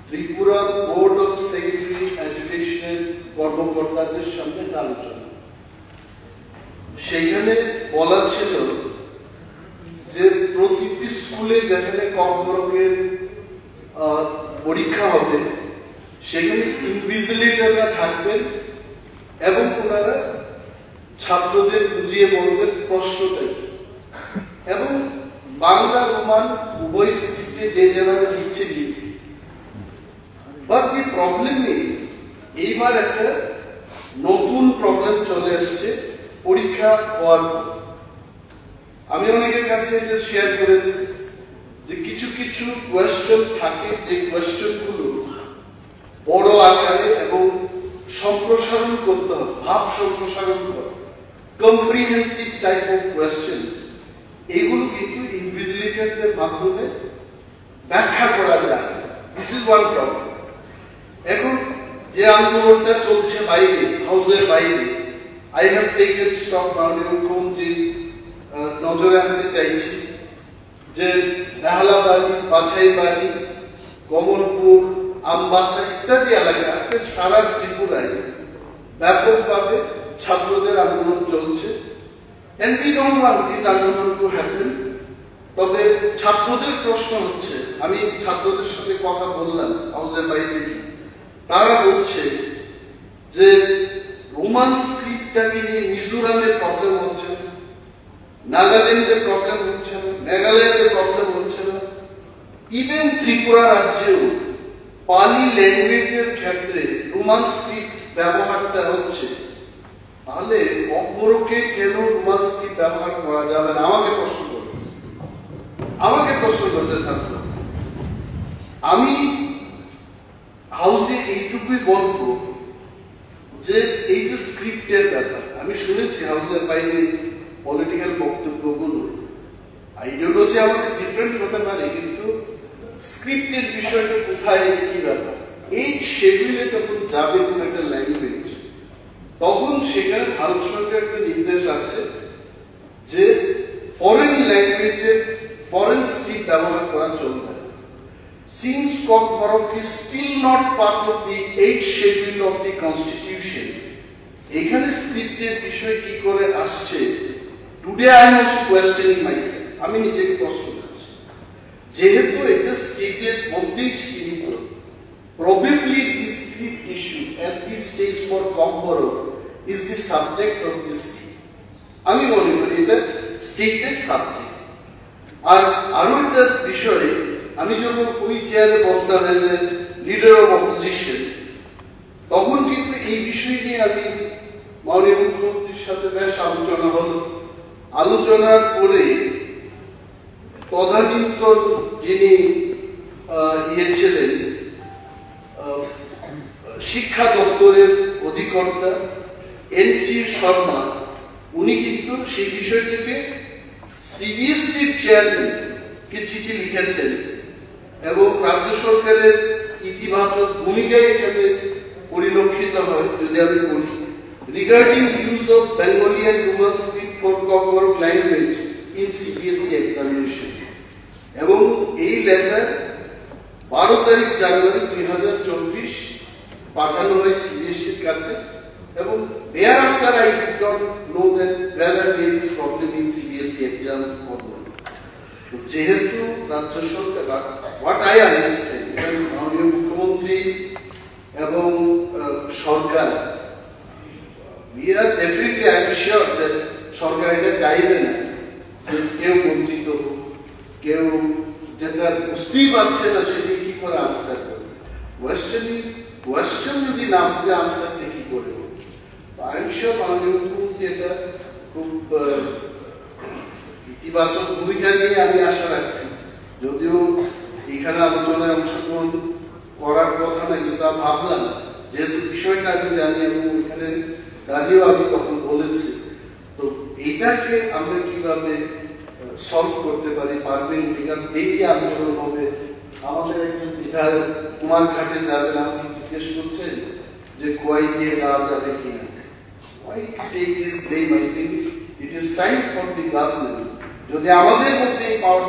Tripura board of secondary এডুকেশনের কর্মকর্তাদের সামনে আলোচনা। সেখানে বলা ছিল যে প্রতিটি স্কুলে যেখানে কর্মরতের পরীক্ষা হবে সেখানে ইনভিজিলেটররা থাকবেন এবং ওনারা ছাত্রদের বুঝিয়ে বলবেন প্রশ্নটা এবং বাংলা রোমান উভয় স্ক্রিপ্টে যে যেভাবে লিখছে লিখবে। বাট দি প্রবলেম ইজ এইবার একটা নতুন প্রবলেম চলে আসছে পরীক্ষা হওয়ার পর। আমি অনেকের কাছে যে শেয়ার করেছি যে কিছু কিছু কোয়েশ্চেন থাকে যে কোয়েশ্চেন গুলো বড় আকারে এবং সম্প্রসারণ করতে হবে, ভাব সম্প্রসারণ করা, কম্প্রিহেন্সিভ টাইপ অফ কোয়েশ্চেন, এগুলো কিন্তু ইনভিজিলেটরদের মাধ্যমে ব্যাখ্যা করা যায়। This is one problem. এখন যে আন্দোলনটা চলছে বাইরে, হাউসের বাইরে, আই হ্যাভ টেকেন স্টক মাননীয় মুখ্যমন্ত্রী নজরে আনতে চাইছি যে বেহালাবাড়ি, বাছাইবাড়ি, কমলপুর, আমবাসা ইত্যাদি এলাকায় আজকে সারা ত্রিপুরায় ব্যাপকভাবে ছাত্রদের আন্দোলন চলছে। And we don't want this আন্দোলন to happen. তবে ছাত্রদের প্রশ্ন হচ্ছে, আমি ছাত্রদের সাথে কথা বললাম হাউসের বাইরে, তারা বলছে যে রোমান স্ক্রিপ্টটাকে নিয়ে মিজোরামের প্রবলেম হচ্ছে না, নাগাল্যান্ডের প্রবলেম হচ্ছে না, মেঘালয়ের প্রবলেম হচ্ছে না, ইভেন ত্রিপুরা রাজ্যেও পালি ল্যাঙ্গুয়েজের ক্ষেত্রে রোমান স্ক্রিপ্ট ব্যবহারটা হচ্ছে। তাহলে অপরকে কেন রোমান স্ক্রিপ্ট ব্যবহার করা যাবে না? আমাকে প্রশ্ন করতে ছাত্র। আমি হাউসে এইটুকুই বলবো যে এই যে স্ক্রিপ্টের ব্যাপার, আমি শুনেছি হাউসের বাইরে পলিটিক্যাল বক্তব্যগুলো, আইডিওলজি আমাদের ডিফারেন্ট হতে পারে, কিন্তু স্ক্রিপ্টের বিষয়টা কোথায়, কি ব্যাপার, এই শেডিউলে যখন যাবে কোন একটা ল্যাঙ্গুয়েজ, তখন সেখানে ভারত সরকার একটা নির্দেশ আছে যে ফরেন ল্যাঙ্গুয়েজের ফরেন স্ক্রিপ্ট ব্যবহার করা চলবে। Since Kokborok is still not part of the 8th schedule of the Constitution, এখানে স্ক্রিপ্টের বিষয় কি করে আসছে? Today I am also questioning myself. আমি নিজেকে প্রশ্ন করছি, যেহেতু এটা স্টেটের মধ্যেই সীমিত, probably the script issue at this stage for Kokborok is the subject of this state. আমি মনে করি এটা স্টেটের সাবজেক্ট। আর আরো একটা বিষয়ে, আমি যখন ওই চেয়ারে বসতাম লিডার অফ অপোজিশন, তখন কিন্তু এই বিষয় নিয়ে আমি মাননীয় মুখ্যমন্ত্রীর সাথে বেশ আলোচনা হল। আলোচনার পরে তদানীন্তন যিনি ছিলেন শিক্ষা দপ্তরের অধিকর্তা এনসি শর্মা, উনি কিন্তু সেই বিষয়টিকে সিবিএসসির চেয়ারম্যান কে চিঠি লিখেছেন এবং রাজ্য সরকারের ইতিবাচক ভূমিকায় এখানে পরিলক্ষিত হয়। যদি আমি বলি, regarding use of Bengali and Roman script for Kokborok language in CBSE examination, এবং এই লেটার 12 তারিখ জানুয়ারি 2024 পাঠানো হয় সিবিএসসির কাছে। এবং thereafter I did not know that whether there is problem in CBSE exam or not. যেহেতু রাজ্য সরকার, what I understand, মাননীয় মুখ্যমন্ত্রী এবং সরকার, we are definitely, I am sure that সরকার এটা চাইবে না যে কেউ বঞ্চিত হোক, কেউ যেটা বুঝতেই পারছে না সেটি কি করে আনসার করবে। কোয়েশ্চেন যদি না বুঝে আনসারটা কি করে হবে? I am sure মাননীয় মুখ্যমন্ত্রী এটা খুব ইতিবাচক ভূমিকা নিয়ে আমি আশা রাখছি। যদিও এখানে আলোচনায় অংশগ্রহণ করার কথা না, কিন্তু আমি ভাবলাম যেহেতু বিষয়টা আমি জানি এবং এখানে দাঁড়িয়েও আমি তখন বলেছি, তো এইটাকে আমরা কিভাবে সলভ করতে পারি, পারবেন কিনা, এই আন্দোলন হবে। আমাদের একজন বিধায়ক কুমারঘাটে যাবেন, আপনি জিজ্ঞেস করছেন যে কোয়াই দিয়ে যাওয়া যাবে কিনা। Why take this blame? I think it is time for the government, যদি আমাদের মধ্যে এই পাওয়ার